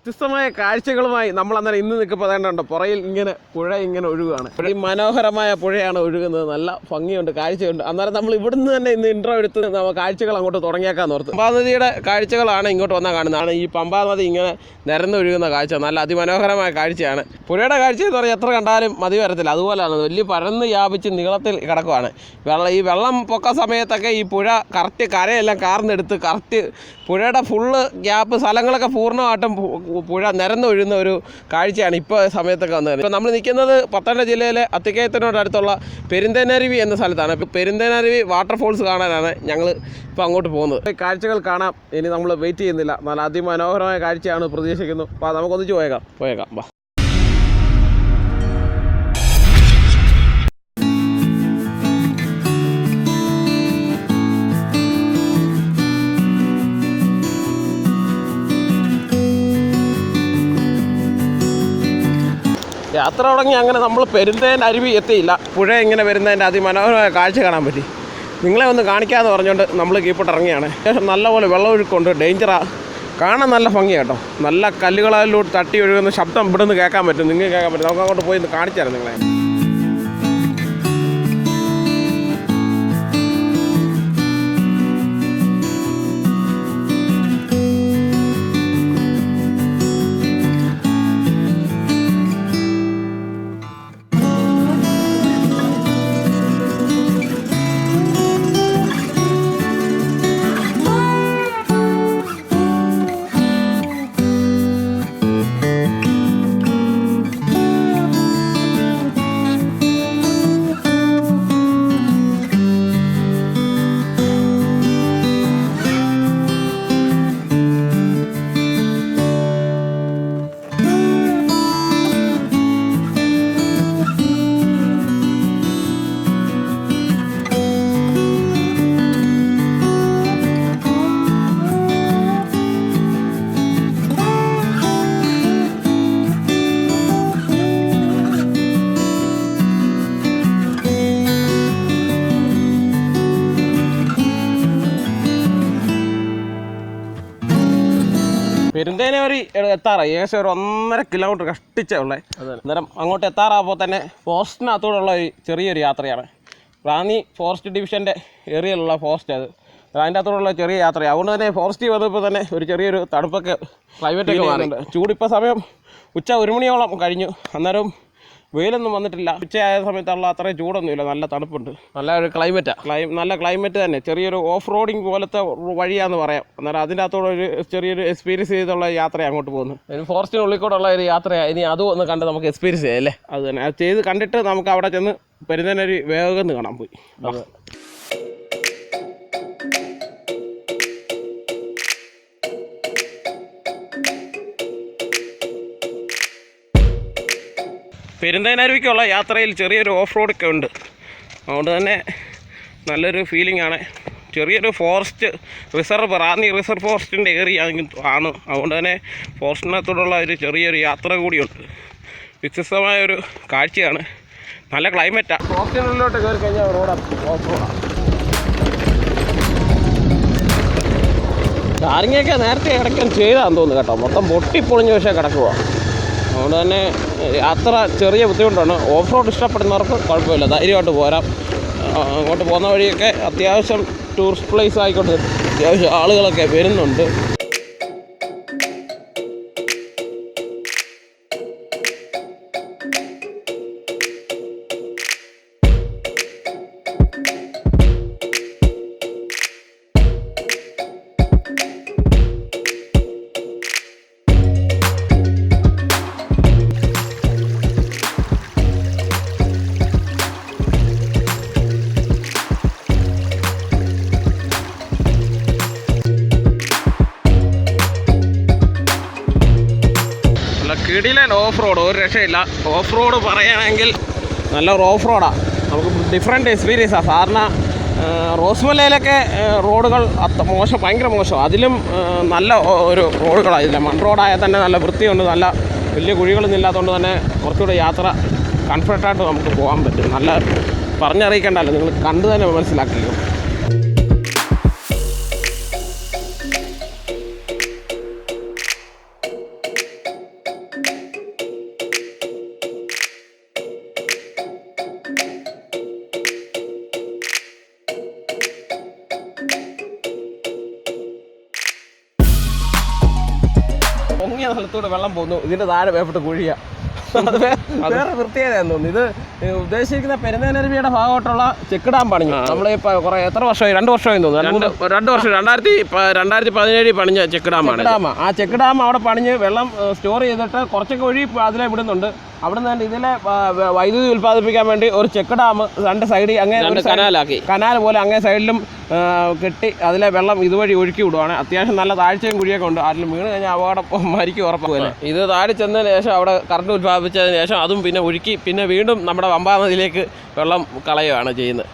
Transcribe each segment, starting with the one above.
വ്യത്യസ്തമായ കാഴ്ചകളുമായി നമ്മൾ അന്നേരം ഇന്ന് നിൽക്കുമ്പോൾ അതേണ്ടോ പുറയിൽ ഇങ്ങനെ പുഴ ഇങ്ങനെ ഒഴുകുകയാണ്. ഈ മനോഹരമായ പുഴയാണ് ഒഴുകുന്നത്. നല്ല ഭംഗിയുണ്ട്, കാഴ്ചയുണ്ട്. അന്നേരം നമ്മൾ ഇവിടുന്ന് തന്നെ ഇന്ന് ഇൻട്രോ എടുത്ത് നമ്മൾ കാഴ്ചകൾ അങ്ങോട്ട് തുടങ്ങിയേക്കാൻ ഓർത്ത്. പമ്പാ നദിയുടെ കാഴ്ചകളാണ് ഇങ്ങോട്ട് വന്നാൽ കാണുന്നതാണ്. ഈ പമ്പാ നദി ഇങ്ങനെ നിരന്നൊഴുകുന്ന കാഴ്ച നല്ല അതിമനോഹരമായ കാഴ്ചയാണ്. പുഴയുടെ കാഴ്ച എന്ന് പറഞ്ഞാൽ എത്ര കണ്ടാലും മതി വരത്തില്ല. അതുപോലെയാണ് വലിയ പരന്ന് വ്യാപിച്ച് നീളത്തിൽ കിടക്കുവാണ്. ഈ വെള്ളം പൊക്ക സമയത്തൊക്കെ ഈ പുഴ കറക്റ്റ് കരയെല്ലാം കാർന്നെടുത്ത് കറക്റ്റ് പുഴയുടെ ഫുള്ള് ഗ്യാപ്പ് സ്ഥലങ്ങളൊക്കെ പൂർണ്ണമായിട്ടും പുഴ നിരന്നൊഴുകുന്ന ഒരു കാഴ്ചയാണ് ഇപ്പോൾ സമയത്തൊക്കെ വന്നത്. ഇപ്പോൾ നമ്മൾ നിൽക്കുന്നത് പത്തനംതിട്ട ജില്ലയിലെ അത്തിക്കയത്തിനോടടുത്തുള്ള പെരുന്തേനരുവി എന്ന സ്ഥലത്താണ്. ഇപ്പോൾ പെരുന്തേനരുവി വാട്ടർഫോൾസ് കാണാനാണ് ഞങ്ങൾ ഇപ്പോൾ അങ്ങോട്ട് പോകുന്നത്. കാഴ്ചകൾ കാണാം. ഇനി നമ്മൾ വെയിറ്റ് ചെയ്യുന്നില്ല. നല്ല അതിമനോഹരമായ കാഴ്ചയാണ് പ്രതീക്ഷിക്കുന്നു. അപ്പോൾ നമുക്കൊന്നിച്ച് പോയേക്കാം വാ. യാത്ര തുടങ്ങി അങ്ങനെ നമ്മൾ പെരുന്തേനരുവി എത്തിയില്ല. പുഴ ഇങ്ങനെ വരുന്നതിൻ്റെ അതിമനോഹരമായ കാഴ്ച കാണാൻ പറ്റി. നിങ്ങളെ ഒന്ന് കാണിക്കാമെന്ന് പറഞ്ഞുകൊണ്ട് നമ്മൾ കീപ്പോട്ട് ഇറങ്ങിയാണ്. നല്ലപോലെ വെള്ളമൊഴുക്കുണ്ട്, ഡേഞ്ചറാണ്. കാണാൻ നല്ല ഭംഗിയാണ് കേട്ടോ. നല്ല കല്ലുകളിലൂടെ തട്ടി ഒഴുകുന്ന ശബ്ദം ഇവിടെ നിന്ന് കേൾക്കാൻ പറ്റും, നിങ്ങൾക്ക് കേൾക്കാൻ പറ്റും. നമുക്ക് അങ്ങോട്ട് പോയി കാണിച്ചു തരാം നിങ്ങളെ. പെരുന്തേനരുവി എത്താറായി. ഏകദേശം ഒരു 1.5 കിലോമീറ്റർ കഷ്ടിച്ചേ ഉള്ളേ. അന്നേരം അങ്ങോട്ട് എത്താറാകുമ്പോൾ തന്നെ ഫോറസ്റ്റിനകത്തൂടെയുള്ള ഒരു ചെറിയൊരു യാത്രയാണ്. റാന്നി ഫോറസ്റ്റ് ഡിവിഷൻ്റെ ഏരിയയിലുള്ള ഫോറസ്റ്റ് അത്. അതിൻ്റെ അകത്തോടുള്ള ചെറിയ യാത്രയാണ്. അതുകൊണ്ട് തന്നെ ഫോറസ്റ്റിൽ വന്നപ്പോൾ തന്നെ ഒരു ചെറിയൊരു തണുപ്പൊക്കെ ക്ലൈമറ്റൊക്കെ മാറുന്നുണ്ട്. ചൂടിപ്പോൾ സമയം ഉച്ച 1 മണിയോളം കഴിഞ്ഞു. അന്നേരം വെയിലൊന്നും വന്നിട്ടില്ല. ഉച്ചയായ സമയത്തുള്ള അത്രയും ചൂടൊന്നുമില്ല, നല്ല തണുപ്പുണ്ട്. നല്ല ഒരു ക്ലൈമറ്റാണ്. നല്ല ക്ലൈമറ്റ് തന്നെ. ചെറിയൊരു ഓഫ് റോഡിങ് പോലത്തെ വഴിയാണെന്ന് പറയാം. അന്നേരം അതിൻ്റെ അകത്തോടെ ഒരു ചെറിയൊരു എക്സ്പീരിയൻസ് ചെയ്തുള്ള യാത്രയാണ് അങ്ങോട്ട് പോകുന്നത്. ഇനി ഫോറസ്റ്റിനുള്ളിൽ കൂടെയുള്ള ഒരു യാത്രയാണ്. ഇനി അതും ഒന്ന് കണ്ട് നമുക്ക് എക്സ്പീരിയൻസ് ചെയ്യാം അല്ലേ? അത് തന്നെ. അത് ചെയ്ത് കണ്ടിട്ട് നമുക്ക് അവിടെ ചെന്ന് പെരുന്തേനരുവി വേഗം കാണാൻ പോയി. പെരുന്തേനരുവിക്കുള്ള യാത്രയിൽ ചെറിയൊരു ഓഫ് റോഡൊക്കെ ഉണ്ട്. അതുകൊണ്ട് തന്നെ നല്ലൊരു ഫീലിംഗ് ആണ്. ചെറിയൊരു ഫോറസ്റ്റ് റിസർവ്, റാന്നി റിസർവ് ഫോറസ്റ്റിൻ്റെ ഏരിയ ആണ്. അതുകൊണ്ട് തന്നെ ഫോറസ്റ്റിനകത്തോടുള്ള ഒരു ചെറിയൊരു യാത്ര കൂടിയുണ്ട്. വ്യത്യസ്തമായൊരു കാഴ്ചയാണ്. നല്ല ക്ലൈമറ്റാണ്. ഫോറസ്റ്റിനുള്ളിലോട്ട് കയറി കഴിഞ്ഞാൽ റോഡാണ് ഓഫ് റോഡാണ്. ടാറിങ്ങൊക്കെ നേരത്തെ ഇടയ്ക്കാൻ ചെയ്താന്ന് തോന്നുന്നു കേട്ടോ. മൊത്തം പൊട്ടിപ്പൊളിഞ്ഞ പക്ഷേ കിടക്കുക. അതുകൊണ്ട് തന്നെ യാത്ര ചെറിയ ബുദ്ധിമുട്ടാണ്. ഓഫ് റോഡ് ഇഷ്ടപ്പെടുന്നവർക്ക് കുഴപ്പമില്ല, ധൈര്യമായിട്ട് പോരാം. അങ്ങോട്ട് പോകുന്ന വഴിയൊക്കെ അത്യാവശ്യം ടൂറിസ്റ്റ് പ്ലേസ് ആയിക്കോട്ടെ, അത്യാവശ്യം ആളുകളൊക്കെ വരുന്നുണ്ട്. കിടിലൻ ഓഫ് റോഡ്, ഒരു രക്ഷയില്ല. ഓഫ് റോഡ് പറയുകയാണെങ്കിൽ നല്ലൊരു ഓഫ് റോഡാണ്. നമുക്ക് ഡിഫറെൻറ്റ് എക്സ്പീരിയൻസാണ്. സാധാരണ റോസ്മലയിലൊക്കെ റോഡുകൾ ഭയങ്കര മോശമാണ്. അതിലും നല്ല ഒരു റോഡുകളാണ് ഇതില്ല. മൺ റോഡായാൽ തന്നെ നല്ല വൃത്തിയുണ്ട്, നല്ല വലിയ കുഴികളൊന്നും ഇല്ലാത്തതുകൊണ്ട് തന്നെ കുറച്ചുകൂടെ യാത്ര കംഫർട്ടായിട്ട് നമുക്ക് പോകാൻ പറ്റും. നല്ല പറഞ്ഞറിയിക്കേണ്ടല്ലോ, നിങ്ങൾ കണ്ടു തന്നെ മനസ്സിലാക്കിയോ. പൊങ്ങിയ സ്ഥലത്തൂടെ വെള്ളം പോകുന്നു. ഇതിൻ്റെ താഴെ വേപ്പിട്ട് കുഴിയാണ്. അത് വേറെ പ്രത്യേകതയാന്ന് തോന്നുന്നു. ഇത് ഉദ്ദേശിക്കുന്ന പെരുന്തേനരുവിയുടെ ഭാഗമായിട്ടുള്ള ചെക്ക് ഡാം പണിഞ്ഞു. നമ്മളിപ്പോൾ കുറേ എത്ര വർഷമായി? 2 വർഷമായി തോന്നുന്നു. 2 വർഷം 2017 പണിഞ്ഞ ചെക്ക് ഡാമാണ്. ആ ചെക്ക് ഡാം അവിടെ പണിഞ്ഞ് വെള്ളം സ്റ്റോർ ചെയ്തിട്ട് കുറച്ചൊക്കെ ഒഴി അതിലെ വിടുന്നുണ്ട്. അവിടെ നിന്ന് ഇതിലെ വൈദ്യുതി ഉൽപ്പാദിപ്പിക്കാൻ വേണ്ടി ഒരു ചെക്ക് ഡാം 2 സൈഡിൽ അങ്ങനെ കനാലാക്കി, കനാൽ പോലെ അങ്ങേ സൈഡിലും കെട്ടി അതിലെ വെള്ളം ഇതുവഴി ഒഴുക്കി വിടുവാണ്. അത്യാവശ്യം നല്ല താഴ്ചയും കുഴിയൊക്കെ ഉണ്ട്. ആരിലും വീണ് കഴിഞ്ഞാൽ അപകടം മരിക്കും ഉറപ്പാകുമല്ലേ. ഇത് താഴെ ചെന്നതിന് ശേഷം അവിടെ കറണ്ട് ഉൽപ്പാദിപ്പിച്ചതിന് ശേഷം അതും പിന്നെ ഒഴുക്കി പിന്നെ വീണ്ടും നമ്മുടെ പമ്പാ നദിയിലേക്ക് വെള്ളം കളയുകയാണ് ചെയ്യുന്നത്.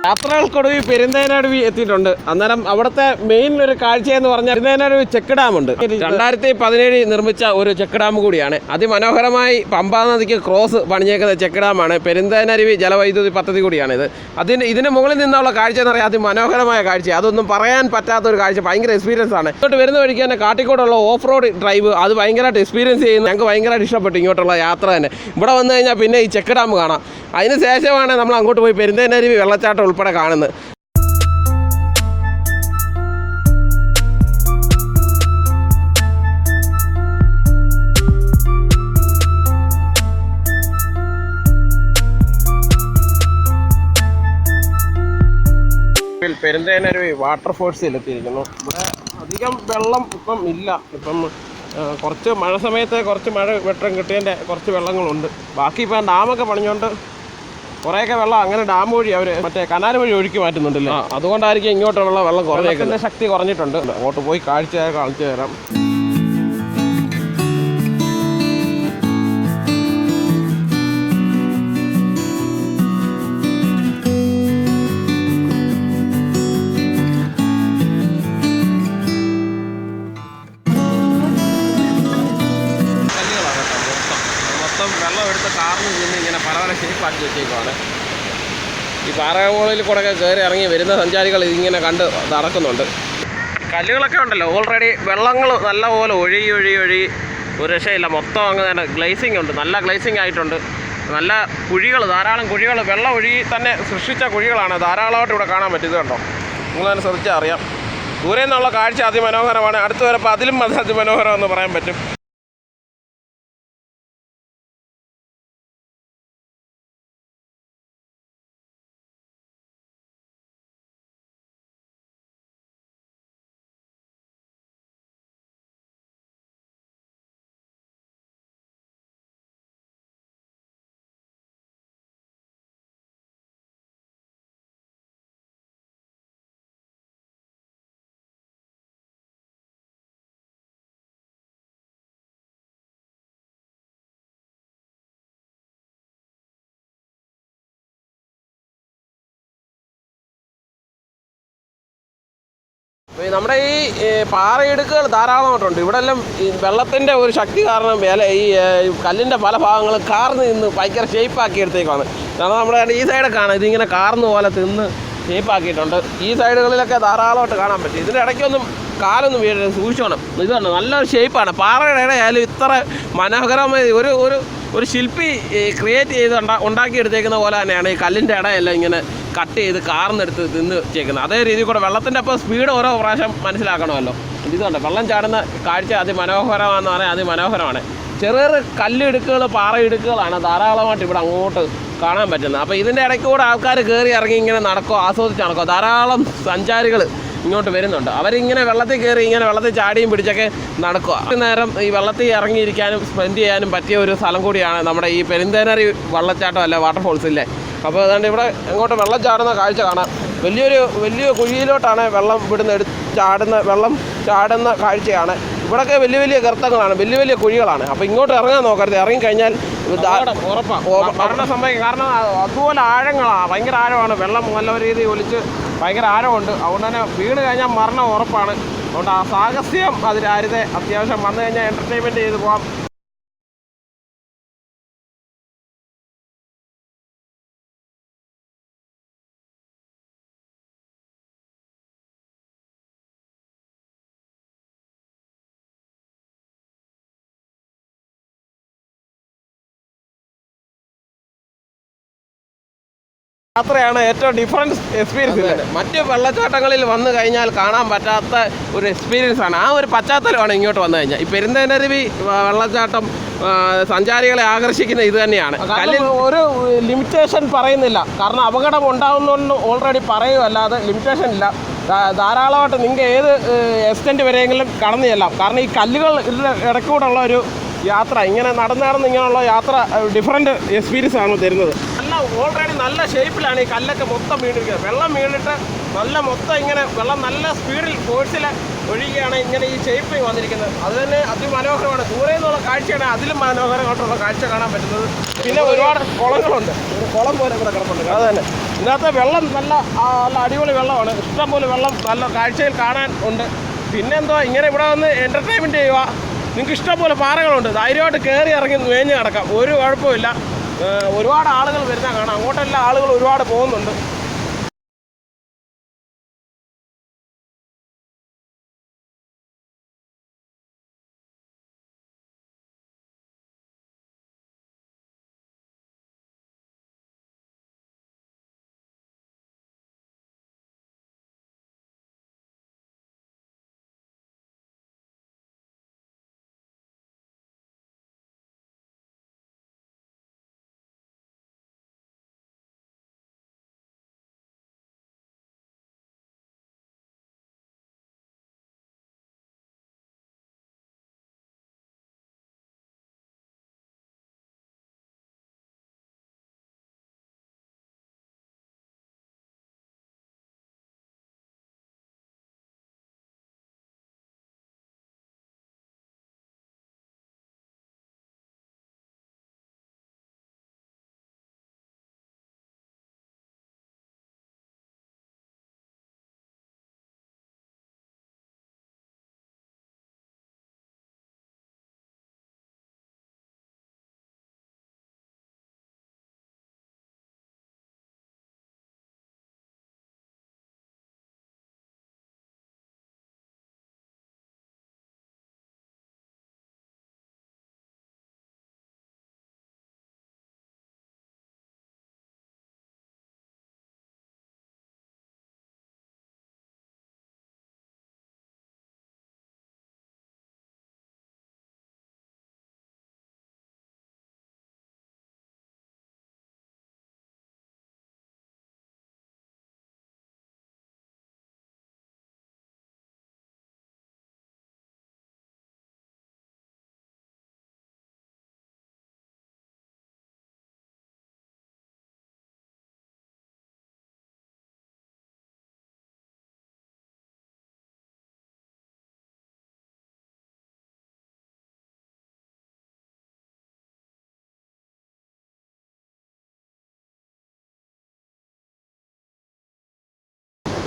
യാത്രകൾക്കൊടുവിൽ പെരുന്തേനരുവി എത്തിയിട്ടുണ്ട്. അന്നേരം അവിടുത്തെ മെയിൻ ഒരു കാഴ്ചയെന്ന് പറഞ്ഞാൽ പെരുന്തേനരുവി ചെക്ക് ഡാമുണ്ട്. 2017 നിർമ്മിച്ച ഒരു ചെക്ക് ഡാം കൂടിയാണ്. അതിമനോഹരമായി പമ്പാ നദിക്ക് ക്രോസ് പണിഞ്ഞേക്കുന്ന ചെക്ക് ഡാമാണ്. പെരുന്തേനരുവി ജലവൈദ്യുതി പദ്ധതി കൂടിയാണിത്. ഇതിന് മുകളിൽ നിന്നുള്ള കാഴ്ച എന്ന് പറയാൻ അതിമനോഹരമായ കാഴ്ച. അതൊന്നും പറയാൻ പറ്റാത്തൊരു കാഴ്ച. ഭയങ്കര എക്സ്പീരിയൻസ് ആണ്. ഇങ്ങോട്ട് വരുന്ന വഴിക്ക് തന്നെ കാട്ടിക്കോടുള്ള ഓഫ് റോഡ് ഡ്രൈവ് അത് ഭയങ്കരമായിട്ട് എക്സ്പീരിയൻസ് ചെയ്യുന്നത് ഞങ്ങൾക്ക് ഭയങ്കരമായിട്ട് ഇഷ്ടപ്പെട്ടു. ഇങ്ങോട്ടുള്ള യാത്ര തന്നെ ഇവിടെ വന്നു കഴിഞ്ഞാൽ പിന്നെ ഈ ചെക്ക് ഡാം കാണാം. അതിന് ശേഷമാണ് നമ്മൾ അങ്ങോട്ട് പോയി പെരുന്തേനരുവി വെള്ളച്ചാട്ടം ഉൾപ്പെടെ കാണുന്നത്. പെരുന്തേനരുവി വാട്ടർഫോൾസിൽ എത്തിയിരിക്കുന്നു. ഇവിടെ അധികം വെള്ളം ഇപ്പം ഇല്ല. ഇപ്പം കുറച്ച് മഴ സമയത്ത് കുറച്ച് മഴ വെട്ടം കിട്ടിയതിൻ്റെ കുറച്ച് വെള്ളങ്ങളുണ്ട്. ബാക്കി ഇപ്പം ഡാമൊക്കെ പണിഞ്ഞുകൊണ്ട് കുറേയൊക്കെ വെള്ളം അങ്ങനെ ഡാം വഴി അവർ മറ്റേ കനാൽ വഴി ഒഴുക്കി മാറ്റുന്നുണ്ടല്ലോ. അതുകൊണ്ടായിരിക്കും ഇങ്ങോട്ടുള്ള വെള്ളം കുറഞ്ഞേക്കുന്നത്. ശക്തി കുറഞ്ഞിട്ടുണ്ട്. അങ്ങോട്ട് പോയി കാണിച്ചു തരാം. വെള്ളം എടുത്ത് കാറിന് നിന്ന് ഇങ്ങനെ പല ഷേപ്പാക്കി വെച്ചേക്കുവാണ്. ഈ പാറകളിൽ കൂടെ കയറി ഇറങ്ങി വരുന്ന സഞ്ചാരികൾ ഇതിങ്ങനെ കണ്ട് നടക്കുന്നുണ്ട്. കല്ലുകളൊക്കെ ഉണ്ടല്ലോ ഓൾറെഡി വെള്ളങ്ങൾ നല്ലപോലെ ഒഴുകി ഒരു രക്ഷയില്ല. മൊത്തം അങ്ങനെ ഗ്ലേസിങ് ഉണ്ട്. നല്ല ഗ്ലേസിങ് ആയിട്ടുണ്ട്. നല്ല കുഴികൾ, ധാരാളം കുഴികൾ, വെള്ളം ഒഴുകി തന്നെ സൃഷ്ടിച്ച കുഴികളാണ് ധാരാളമായിട്ട് ഇവിടെ കാണാൻ പറ്റിയത്. കണ്ടോ, നിങ്ങളതിനെ ശ്രദ്ധിച്ചാൽ അറിയാം. ദൂരെ നിന്നുള്ള കാഴ്ച അതിമനോഹരമാണ്. അടുത്ത് വരപ്പോൾ അതിലും അതിമനോഹരമെന്ന് പറയാൻ പറ്റും. നമ്മുടെ ഈ പാറയിടുക്കുകൾ ധാരാളമായിട്ടുണ്ട്. ഇവിടെ എല്ലാം ഈ വെള്ളത്തിൻ്റെ ഒരു ശക്തി കാരണം ഈ കല്ലിൻ്റെ പല ഭാഗങ്ങളും കാർന്ന് നിന്ന് ഭയങ്കര ഷേപ്പാക്കി എടുത്തേക്കാണ്. കാരണം നമ്മുടെ ഈ സൈഡൊക്കെ കാണാം, ഇതിങ്ങനെ കാർന്ന് പോലെ തിന്ന് ഷേപ്പാക്കിയിട്ടുണ്ട്. ഈ സൈഡുകളിലൊക്കെ ധാരാളമായിട്ട് കാണാൻ പറ്റും. ഇതിൻ്റെ ഇടയ്ക്കൊന്നും കാലൊന്നും വീഴരുത്, സൂക്ഷിച്ചോണം. ഇതാണ് നല്ലൊരു ഷേപ്പാണ്. പാറയുടെ ഇടയായാലും ഇത്ര മനോഹരമായി ഒരു ശില്പി ക്രിയേറ്റ് ചെയ്ത് ഉണ്ടാക്കിയെടുത്തേക്കുന്ന പോലെ തന്നെയാണ് ഈ കല്ലിൻ്റെ ഇടയെല്ലാം ഇങ്ങനെ കട്ട് ചെയ്ത് കാർന്നെടുത്ത് തിന്ന് വെച്ചേക്കുന്നത്. അതേ രീതിയിൽ കൂടെ വെള്ളത്തിൻ്റെ അപ്പോൾ സ്പീഡ് ഓരോ പ്രാവശ്യം മനസ്സിലാക്കണമല്ലോ. ഇതുകൊണ്ട് വെള്ളം ചാടുന്ന കാഴ്ച അതിമനോഹരമാണെന്ന് പറയാൻ അതിമനോഹരമാണ്. ചെറിയ കല്ലിടുക്കുകൾ, പാറയിടുക്കുകളാണ് ധാരാളമായിട്ട് ഇവിടെ അങ്ങോട്ട് കാണാൻ പറ്റുന്നത്. അപ്പോൾ ഇതിൻ്റെ ഇടയ്ക്ക് കൂടെ ആൾക്കാർ കയറി ഇറങ്ങി ഇങ്ങനെ നടക്കുക, ആസ്വദിച്ച് നടക്കുക. ധാരാളം സഞ്ചാരികൾ ഇങ്ങോട്ട് വരുന്നുണ്ട്. അവരിങ്ങനെ വെള്ളത്തിൽ കയറി ഇങ്ങനെ വെള്ളത്തിൽ ചാടിയും പിടിച്ചൊക്കെ നടക്കുക. നേരം ഈ വെള്ളത്തിൽ ഇറങ്ങിയിരിക്കാനും സ്പെൻഡ് ചെയ്യാനും പറ്റിയ ഒരു സ്ഥലം കൂടിയാണ് നമ്മുടെ ഈ പെരുന്തേനരുവി വെള്ളച്ചാട്ടം അല്ല വാട്ടർഫോൾസില്ലേ. അപ്പോൾ അതുകൊണ്ട് ഇവിടെ അങ്ങോട്ട് വെള്ളം ചാടുന്ന കാഴ്ച കാണാം. വലിയ കുഴിയിലോട്ടാണ് വെള്ളം ഇവിടുന്ന് വെള്ളം ചാടുന്ന കാഴ്ചയാണ്. ഇവിടെയൊക്കെ വലിയ വലിയ ഗർത്തങ്ങളാണ്, വലിയ വലിയ കുഴികളാണ്. അപ്പോൾ ഇങ്ങോട്ട് ഇറങ്ങാൻ നോക്കരുത്. ഇറങ്ങിക്കഴിഞ്ഞാൽ ഉറപ്പാണ് സംഭവിക്കും. കാരണം അതുപോലെ ആഴങ്ങളാണ്, ഭയങ്കര ആഴമാണ്. വെള്ളം നല്ല രീതിയിൽ ഒലിച്ച് ഭയങ്കര ആഴമുണ്ട്. അതുകൊണ്ട് തന്നെ വീണ് കഴിഞ്ഞാൽ മരണം ഉറപ്പാണ്. അതുകൊണ്ട് ആ സാഹസ്യം അതിലാരുതേ. അത്യാവശ്യം വന്നു കഴിഞ്ഞാൽ എൻ്റർടൈൻമെൻറ്റ് ചെയ്ത് പോകാം. യാത്രയാണ് ഏറ്റവും ഡിഫറൻസ് എക്സ്പീരിയൻസ്. മറ്റ് വെള്ളച്ചാട്ടങ്ങളിൽ വന്നു കഴിഞ്ഞാൽ കാണാൻ പറ്റാത്ത ഒരു എക്സ്പീരിയൻസ് ആണ്. ആ ഒരു പശ്ചാത്തലമാണ് ഇങ്ങോട്ട് വന്നു കഴിഞ്ഞാൽ. ഈ പെരുന്തേനരുവി വെള്ളച്ചാട്ടം സഞ്ചാരികളെ ആകർഷിക്കുന്ന ഇത് തന്നെയാണ്. ഒരു ലിമിറ്റേഷൻ പറയുന്നില്ല. കാരണം അപകടം ഉണ്ടാകുന്നതുകൊണ്ട് ഓൾറെഡി പറയുമല്ലാതെ ലിമിറ്റേഷൻ ഇല്ല. ധാരാളമായിട്ട് നിങ്ങൾക്ക് ഏത് എക്സ്റ്റെൻറ്റ് വരെയെങ്കിലും കടന്നു ചെല്ലാം. കാരണം ഈ കല്ലുകൾ ഇടയ്ക്കൂടുള്ള ഒരു യാത്ര, ഇങ്ങനെ നടന്ന് ഇങ്ങനെയുള്ള യാത്ര ഡിഫറൻറ്റ് എക്സ്പീരിയൻസ് ആണ് തരുന്നത്. ഓൾറെഡി നല്ല ഷേപ്പിലാണ് ഈ കല്ലൊക്കെ മൊത്തം വീണിരിക്കുന്നത്. വെള്ളം വീണിട്ട് നല്ല മൊത്തം ഇങ്ങനെ വെള്ളം നല്ല സ്പീഡിൽ ഫോഴ്സിൽ ഒഴുകിയാണ് ഇങ്ങനെ ഈ ഷേപ്പ് വന്നിരിക്കുന്നത്. അത് തന്നെ അതിമനോഹരമാണ്. ദൂരെ നിന്നുള്ള കാഴ്ചയാണ് അതിലും മനോഹരമായിട്ടുള്ള കാഴ്ച കാണാൻ പറ്റുന്നത്. പിന്നെ ഒരുപാട് കുളങ്ങളുണ്ട്. ഒരു കുളം പോലെ ഇവിടെ കിടപ്പുണ്ട്. അത് തന്നെ ഇതിനകത്ത് വെള്ളം നല്ല അടിപൊളി വെള്ളമാണ്. ഇഷ്ടംപോലെ വെള്ളം നല്ല കാഴ്ചയിൽ കാണാൻ ഉണ്ട്. പിന്നെന്തോ ഇങ്ങനെ ഇവിടെ വന്ന് എൻ്റർടൈൻമെൻറ്റ് ചെയ്യുക. നിങ്ങൾക്ക് ഇഷ്ടംപോലെ പാറകളുണ്ട്. ധൈര്യമായിട്ട് കയറി ഇറങ്ങി മേഞ്ഞ് കിടക്കാം, ഒരു കുഴപ്പമില്ല. ഒരുപാട് ആളുകൾ വരുന്ന കാണാം. അങ്ങോട്ടെല്ലാം ആളുകൾ ഒരുപാട് പോകുന്നുണ്ട്.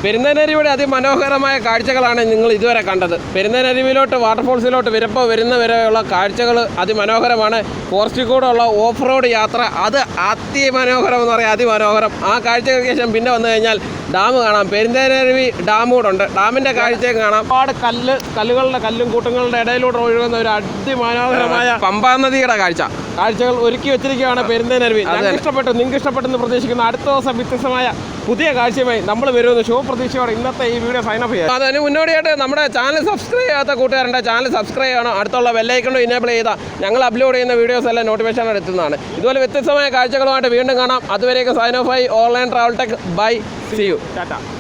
പെരുന്തേനരുവിയുടെ അതിമനോഹരമായ കാഴ്ചകളാണ് നിങ്ങൾ ഇതുവരെ കണ്ടത്. പെരുന്തേനരുവിയിലോട്ട് വാട്ടർഫോൾസിലോട്ട് വരുന്ന വരെയുള്ള കാഴ്ചകൾ അതിമനോഹരമാണ്. ഫോറസ്റ്റിൽ കൂടെ ഉള്ള ഓഫ് റോഡ് യാത്ര അത് അതിമനോഹരം എന്ന് പറയാം, അതിമനോഹരം. ആ കാഴ്ചകൾക്ക് ശേഷം പിന്നെ വന്നു കഴിഞ്ഞാൽ ഡാം കാണാം. പെരുന്തേനരുവി ഡാം കൂടെ ഉണ്ട്. ഡാമിൻ്റെ കാഴ്ചയും കാണാം. ഒരുപാട് കല്ലുകളുടെ കല്ലും കൂട്ടങ്ങളുടെ ഇടയിലൂടെ ഒഴുകുന്ന ഒരു അതിമനോഹരമായ പമ്പാ നദിയുടെ കാഴ്ചകൾ ഒരുക്കി വെച്ചിരിക്കുകയാണ് പെരുന്തേനരുവി. ഇഷ്ടപ്പെട്ടു, നിങ്ങൾക്ക് ഇഷ്ടപ്പെട്ടെന്ന് പ്രതീക്ഷിക്കുന്നു. അടുത്ത ദിവസം വ്യത്യസ്തമായ പുതിയ കാഴ്ചയുമായി നമ്മൾ വരുമെന്ന് പ്രതീക്ഷയോടെ ഇന്നത്തെ ഈ വീഡിയോ സൈൻ അപ്പ് ചെയ്യാം. അതിന് മുന്നോടിയായിട്ട് നമ്മുടെ ചാനൽ സബ്സ്ക്രൈബ് ചെയ്യാത്ത കൂട്ടുകാരുടെ ചാനൽ സബ്സ്ക്രൈബ് ചെയ്യണം. അടുത്തുള്ള ബെല്ലൈക്കൺ ഇനേബിൾ ചെയ്താൽ ഞങ്ങൾ അപ്ലോഡ് ചെയ്യുന്ന വീഡിയോസ് എല്ലാം നോട്ടിഫിക്കേഷൻ എത്തുന്നതാണ്. ഇതുപോലെ വ്യത്യസ്തമായ കാഴ്ചകളുമായിട്ട് വീണ്ടും കാണാം. അതുവരേക്കും സൈൻ ഓഫ് ആയി. Online travel tech bye. See you. Tata.